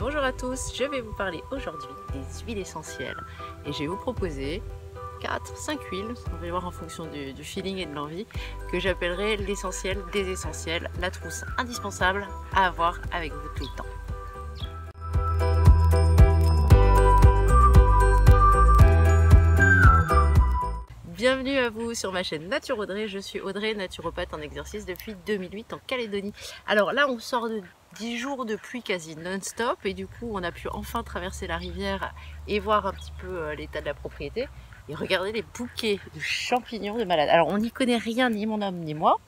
Bonjour à tous, je vais vous parler aujourd'hui des huiles essentielles et je vais vous proposer 4-5 huiles, on va voir en fonction du feeling et de l'envie, que j'appellerai l'essentiel des essentiels, la trousse indispensable à avoir avec vous tout le temps. Bienvenue à vous sur ma chaîne Nature Audrey, je suis Audrey, naturopathe en exercice depuis 2008 en Calédonie. Alors là on sort de 10 jours de pluie quasi non-stop et du coup on a pu enfin traverser la rivière et voir un petit peu l'état de la propriété et regarder les bouquets de champignons de malade. Alors on n'y connaît rien, ni mon homme ni moi.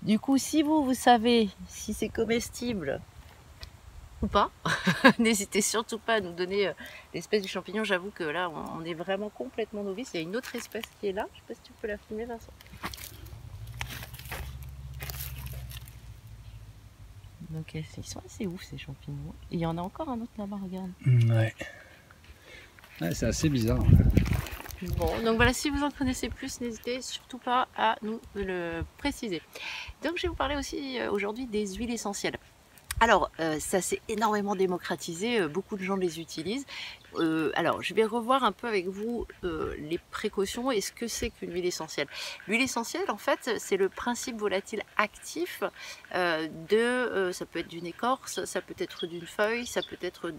Du coup si vous savez si c'est comestible ou pas, n'hésitez surtout pas à nous donner l'espèce du champignon. J'avoue que là on est vraiment complètement novice. Il y a une autre espèce qui est là, je sais pas si tu peux la filmer Vincent. Donc ils sont assez ouf ces champignons. Et il y en a encore un autre là-bas, regarde. Ouais, c'est assez bizarre. Bon, donc voilà, si vous en connaissez plus, n'hésitez surtout pas à nous le préciser. Donc je vais vous parler aussi aujourd'hui des huiles essentielles. Alors, ça s'est énormément démocratisé, beaucoup de gens les utilisent. Alors, je vais revoir un peu avec vous les précautions et ce que c'est qu'une huile essentielle. L'huile essentielle, en fait, c'est le principe volatile actif ça peut être d'une écorce, ça peut être d'une feuille, ça peut être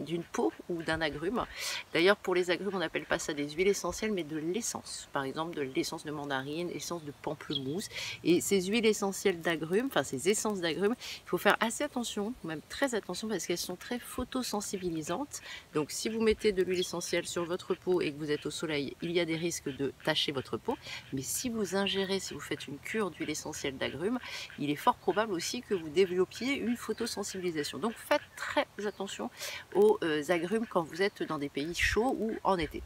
d'une peau ou d'un agrume. D'ailleurs, pour les agrumes, on n'appelle pas ça des huiles essentielles, mais de l'essence. Par exemple, de l'essence de mandarine, l'essence de pamplemousse. Et ces huiles essentielles d'agrumes, enfin ces essences d'agrumes, il faut faire assez attention, même très attention, parce qu'elles sont très photosensibilisantes. Donc, si vous mettez de l'huile essentielle sur votre peau et que vous êtes au soleil, il y a des risques de tacher votre peau. Mais si vous ingérez, si vous faites une cure d'huile essentielle d'agrumes, il est fort probable aussi que vous développiez une photosensibilisation. Donc faites très attention aux agrumes quand vous êtes dans des pays chauds ou en été.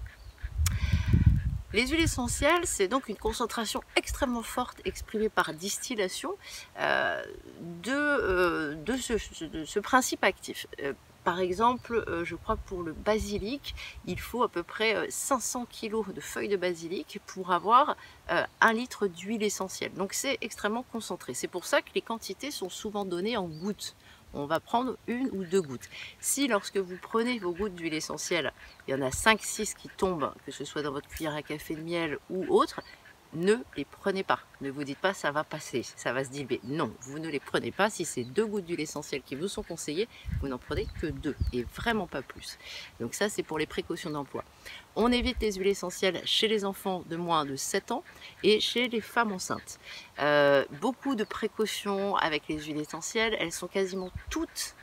Les huiles essentielles, c'est donc une concentration extrêmement forte exprimée par distillation de ce principe actif. Par exemple, je crois que pour le basilic, il faut à peu près 500 kg de feuilles de basilic pour avoir 1 litre d'huile essentielle. Donc c'est extrêmement concentré. C'est pour ça que les quantités sont souvent données en gouttes. On va prendre 1 ou 2 gouttes. Si lorsque vous prenez vos gouttes d'huile essentielle, il y en a 5-6 qui tombent, que ce soit dans votre cuillère à café de miel ou autre, ne les prenez pas. Ne vous dites pas ça va passer, ça va se diluer. Non, vous ne les prenez pas. Si c'est 2 gouttes d'huile essentielle qui vous sont conseillées, vous n'en prenez que 2 et vraiment pas plus. Donc ça, c'est pour les précautions d'emploi. On évite les huiles essentielles chez les enfants de moins de 7 ans et chez les femmes enceintes. Beaucoup de précautions avec les huiles essentielles, elles sont quasiment toutes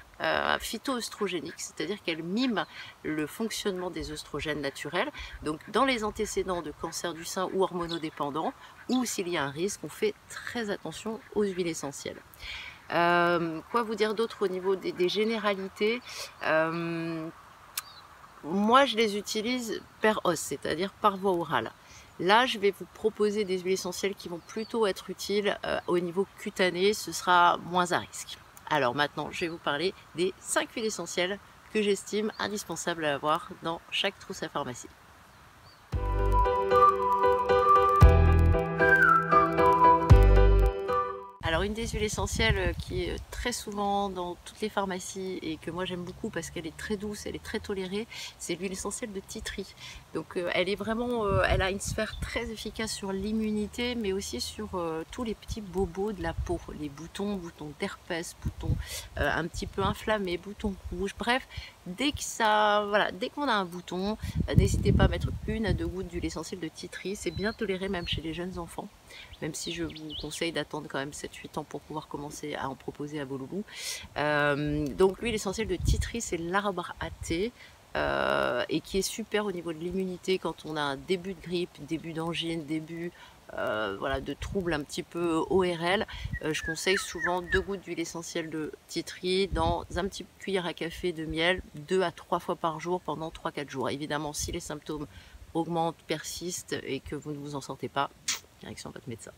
phytoœstrogéniques, c'est-à-dire qu'elles miment le fonctionnement des œstrogènes naturels. Donc dans les antécédents de cancer du sein ou hormonodépendants, ou s'il y a un risque, on fait très attention aux huiles essentielles. Quoi vous dire d'autre au niveau des généralités? Moi je les utilise per os, c'est-à-dire par voie orale. Là, je vais vous proposer des huiles essentielles qui vont plutôt être utiles au niveau cutané, ce sera moins à risque. Alors maintenant, je vais vous parler des 5 huiles essentielles que j'estime indispensables à avoir dans chaque trousse à pharmacie. Alors une des huiles essentielles qui est très souvent dans toutes les pharmacies et que moi j'aime beaucoup parce qu'elle est très douce, elle est très tolérée, c'est l'huile essentielle de tea tree. Donc elle est vraiment, elle a une sphère très efficace sur l'immunité mais aussi sur tous les petits bobos de la peau, les boutons d'herpès, boutons un petit peu inflammés, boutons rouges, bref, dès qu'on a un bouton, n'hésitez pas à mettre 1 à 2 gouttes d'huile essentielle de tea tree, c'est bien toléré même chez les jeunes enfants. Même si je vous conseille d'attendre quand même 7-8 ans pour pouvoir commencer à en proposer à vos loulous. Donc l'huile essentielle de tea tree, c'est l'arbre à thé et qui est super au niveau de l'immunité quand on a un début de grippe, début d'angine, début de troubles un petit peu ORL. Je conseille souvent 2 gouttes d'huile essentielle de tea tree dans un petit cuillère à café de miel 2 à 3 fois par jour pendant 3-4 jours. Évidemment, si les symptômes augmentent, persistent et que vous ne vous en sortez pas, direction votre médecin.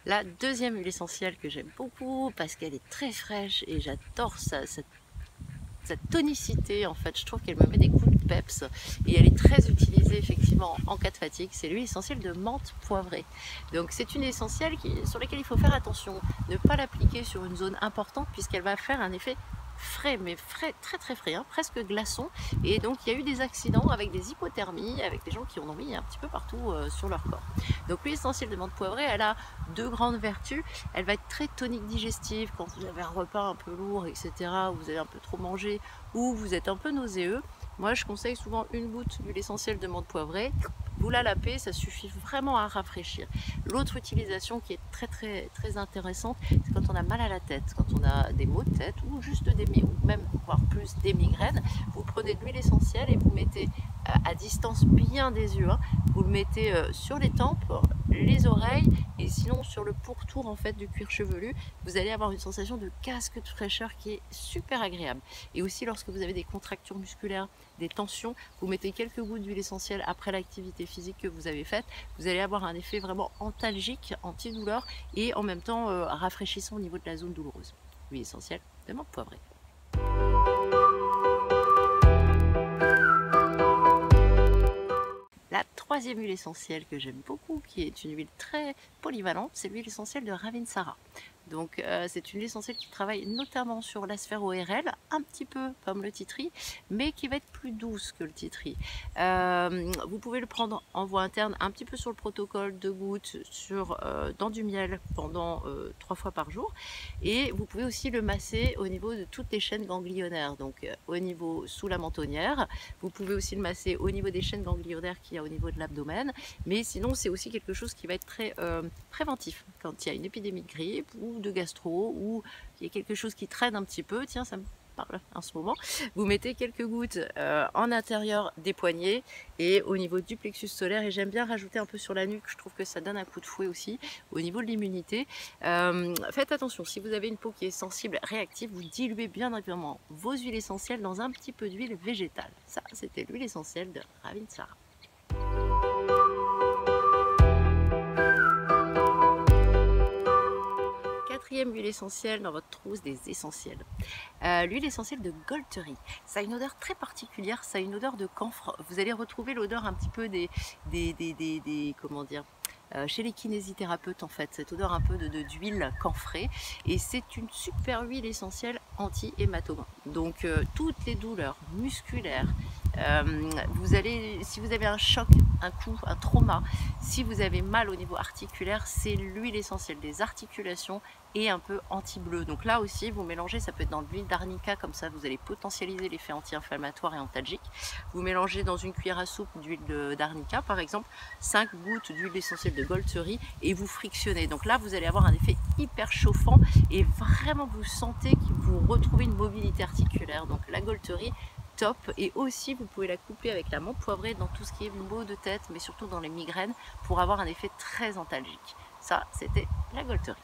La deuxième huile essentielle que j'aime beaucoup parce qu'elle est très fraîche et j'adore sa tonicité, en fait, je trouve qu'elle me met des coups de peps et elle est très utilisée effectivement en cas de fatigue. C'est l'huile essentielle de menthe poivrée. Donc c'est une essentielle sur laquelle il faut faire attention, ne pas l'appliquer sur une zone importante puisqu'elle va faire un effet frais, mais frais, très très frais, hein, presque glaçon. Et donc il y a eu des accidents avec des hypothermies, avec des gens qui en ont mis un petit peu partout sur leur corps. Donc l'huile essentielle de menthe poivrée, elle a deux grandes vertus. Elle va être très tonique digestive quand vous avez un repas un peu lourd, etc., ou vous avez un peu trop mangé, ou vous êtes un peu nauséeux. Moi je conseille souvent une goutte d'huile essentielle de menthe poivrée. Vous la lapez, ça suffit vraiment à rafraîchir. L'autre utilisation qui est très intéressante, c'est quand on a mal à la tête, quand on a des maux de tête ou juste ou même voire plus des migraines. Vous prenez de l'huile essentielle et vous mettez à distance bien des yeux, hein. Vous le mettez sur les tempes, les oreilles et sinon sur le pourtour en fait du cuir chevelu. Vous allez avoir une sensation de casque de fraîcheur qui est super agréable. Et aussi lorsque vous avez des contractures musculaires, des tensions, vous mettez quelques gouttes d'huile essentielle après l'activité physique que vous avez faite. Vous allez avoir un effet vraiment antalgique, antidouleur et en même temps rafraîchissant au niveau de la zone douloureuse. L'huile essentielle de menthe poivrée. La troisième huile essentielle que j'aime beaucoup, qui est une huile très polyvalente, c'est l'huile essentielle de Ravinsara. Donc c'est une huile essentielle qui travaille notamment sur la sphère ORL, un petit peu comme le titri, mais qui va être plus douce que le titri. Vous pouvez le prendre en voie interne, un petit peu sur le protocole, 2 gouttes dans du miel pendant 3 fois par jour. Et vous pouvez aussi le masser au niveau de toutes les chaînes ganglionnaires, donc au niveau sous la mentonnière. Vous pouvez aussi le masser au niveau des chaînes ganglionnaires qu'il y a au niveau de l'abdomen. Mais sinon c'est aussi quelque chose qui va être très préventif quand il y a une épidémie de grippe ou de gastro ou il y a quelque chose qui traîne un petit peu, tiens ça me parle en ce moment, vous mettez quelques gouttes en intérieur des poignets et au niveau du plexus solaire, et j'aime bien rajouter un peu sur la nuque, je trouve que ça donne un coup de fouet aussi au niveau de l'immunité. Faites attention, si vous avez une peau qui est sensible, réactive, vous diluez bien évidemment vos huiles essentielles dans un petit peu d'huile végétale. Ça c'était l'huile essentielle de Ravinsara. Quatrième huile essentielle dans votre trousse des essentiels. L'huile essentielle de Golterie. Ça a une odeur très particulière, ça a une odeur de camphre. Vous allez retrouver l'odeur un petit peu comment dire, chez les kinésithérapeutes en fait, cette odeur un peu d'huile camphrée, et c'est une super huile essentielle anti-hématome. Donc toutes les douleurs musculaires, si vous avez un choc, un coup, un trauma, si vous avez mal au niveau articulaire, c'est l'huile essentielle des articulations et un peu anti-bleu. Donc là aussi, vous mélangez, ça peut être dans de l'huile d'arnica, comme ça vous allez potentialiser l'effet anti-inflammatoire et antalgique. Vous mélangez dans une cuillère à soupe d'huile d'arnica, par exemple, 5 gouttes d'huile essentielle de Golterie et vous frictionnez. Donc là, vous allez avoir un effet hyper chauffant et vraiment vous sentez que vous retrouvez une mobilité articulaire. Donc la Golterie, top. Et aussi vous pouvez la coupler avec la menthe poivrée dans tout ce qui est maux de tête, mais surtout dans les migraines, pour avoir un effet très antalgique. Ça, c'était la Golterie.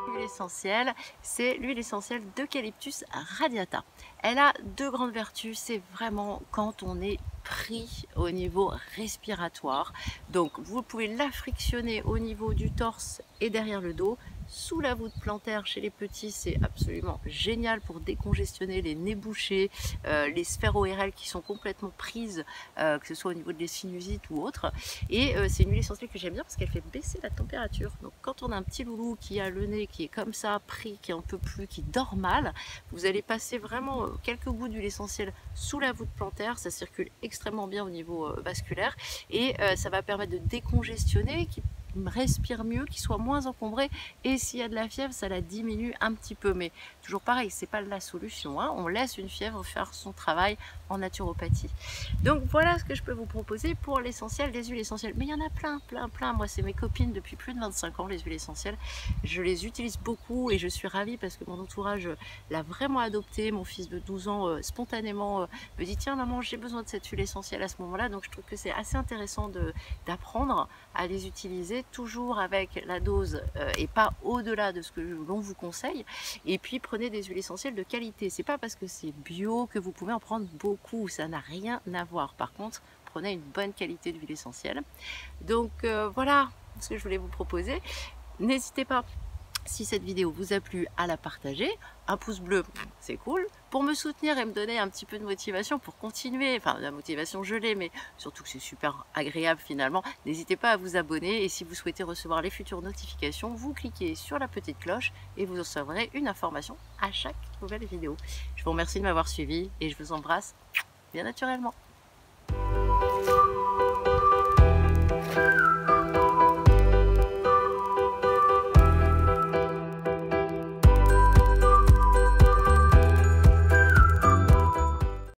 L'huile essentielle, c'est l'huile essentielle d'Eucalyptus radiata. Elle a 2 grandes vertus, c'est vraiment quand on est pris au niveau respiratoire. Donc vous pouvez la frictionner au niveau du torse et derrière le dos. Sous la voûte plantaire chez les petits, c'est absolument génial pour décongestionner les nez bouchés, les sphères ORL qui sont complètement prises, que ce soit au niveau des sinusites ou autre. Et c'est une huile essentielle que j'aime bien parce qu'elle fait baisser la température. Donc quand on a un petit loulou qui a le nez qui est comme ça, pris, qui en peut plus, qui dort mal, vous allez passer vraiment quelques gouttes d'huile essentielle sous la voûte plantaire. Ça circule extrêmement bien au niveau vasculaire et ça va permettre de décongestionner, qui respire mieux, qu'il soit moins encombré, et s'il y a de la fièvre, ça la diminue un petit peu, mais toujours pareil, c'est pas la solution, hein. On laisse une fièvre faire son travail en naturopathie. Donc voilà ce que je peux vous proposer pour l'essentiel des huiles essentielles, mais il y en a plein. Moi c'est mes copines depuis plus de 25 ans, les huiles essentielles, je les utilise beaucoup et je suis ravie parce que mon entourage l'a vraiment adopté. Mon fils de 12 ans spontanément me dit tiens maman, j'ai besoin de cette huile essentielle à ce moment là, donc je trouve que c'est assez intéressant d'apprendre à les utiliser, toujours avec la dose et pas au-delà de ce que l'on vous conseille. Et puis prenez des huiles essentielles de qualité. C'est pas parce que c'est bio que vous pouvez en prendre beaucoup, ça n'a rien à voir. Par contre, prenez une bonne qualité d'huile essentielle. Donc voilà ce que je voulais vous proposer. N'hésitez pas Si cette vidéo vous a plu, à la partager. Un pouce bleu, c'est cool. Pour me soutenir et me donner un petit peu de motivation pour continuer, enfin la motivation je l'ai, mais surtout que c'est super agréable finalement, n'hésitez pas à vous abonner et si vous souhaitez recevoir les futures notifications, vous cliquez sur la petite cloche et vous recevrez une information à chaque nouvelle vidéo. Je vous remercie de m'avoir suivi et je vous embrasse bien naturellement.